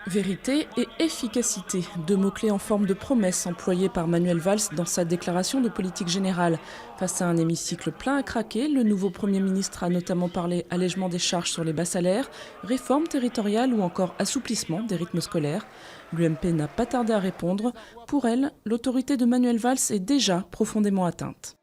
Vérité et efficacité, deux mots-clés en forme de promesse employés par Manuel Valls dans sa déclaration de politique générale. Face à un hémicycle plein à craquer, le nouveau Premier ministre a notamment parlé allègement des charges sur les bas salaires, réforme territoriale ou encore assouplissement des rythmes scolaires. L'UMP n'a pas tardé à répondre. Pour elle, l'autorité de Manuel Valls est déjà profondément atteinte.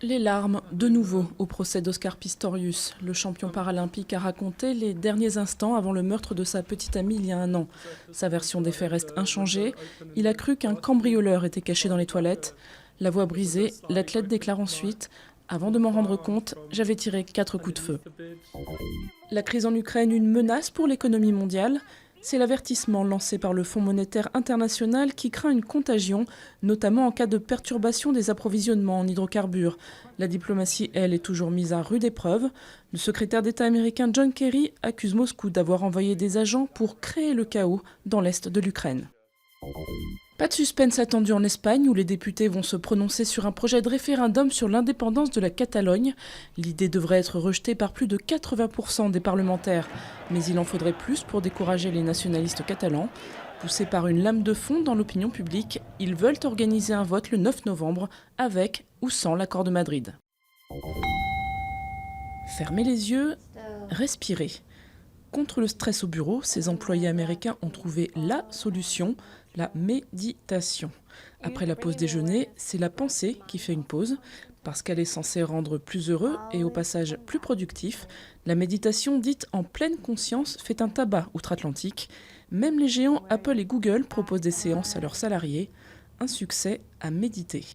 Les larmes, de nouveau, au procès d'Oscar Pistorius. Le champion paralympique a raconté les derniers instants avant le meurtre de sa petite amie il y a un an. Sa version des faits reste inchangée. Il a cru qu'un cambrioleur était caché dans les toilettes. La voix brisée, l'athlète déclare ensuite « Avant de m'en rendre compte, j'avais tiré 4 coups de feu ». La crise en Ukraine, une menace pour l'économie mondiale. C'est l'avertissement lancé par le Fonds monétaire international qui craint une contagion, notamment en cas de perturbation des approvisionnements en hydrocarbures. La diplomatie, elle, est toujours mise à rude épreuve. Le secrétaire d'État américain John Kerry accuse Moscou d'avoir envoyé des agents pour créer le chaos dans l'est de l'Ukraine. Pas de suspense attendu en Espagne où les députés vont se prononcer sur un projet de référendum sur l'indépendance de la Catalogne. L'idée devrait être rejetée par plus de 80% des parlementaires. Mais il en faudrait plus pour décourager les nationalistes catalans. Poussés par une lame de fond dans l'opinion publique, ils veulent organiser un vote le 9 novembre avec ou sans l'accord de Madrid. Fermez les yeux, respirez. Contre le stress au bureau, ces employés américains ont trouvé la solution, la méditation. Après la pause déjeuner, c'est la pensée qui fait une pause. Parce qu'elle est censée rendre plus heureux et au passage plus productif, la méditation dite en pleine conscience fait un tabac outre-Atlantique. Même les géants Apple et Google proposent des séances à leurs salariés. Un succès à méditer.